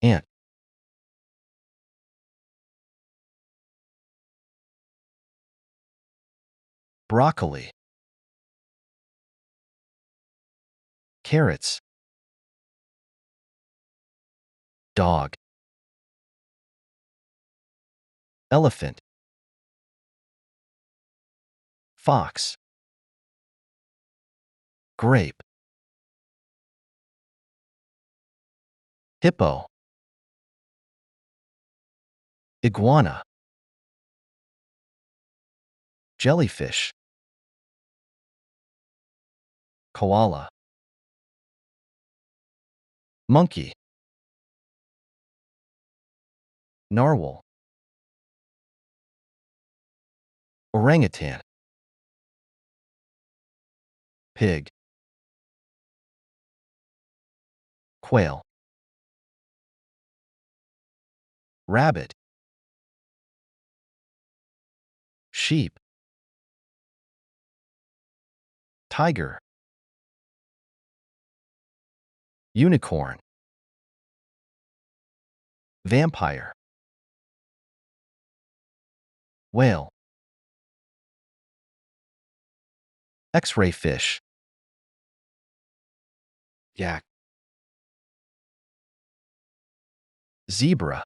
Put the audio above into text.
ant, broccoli, carrots, dog, elephant, fox, grape, hippo, iguana, jellyfish, koala, monkey, narwhal, orangutan, pig, quail, rabbit, sheep, tiger, unicorn, vampire, whale, X-ray fish, yak, zebra,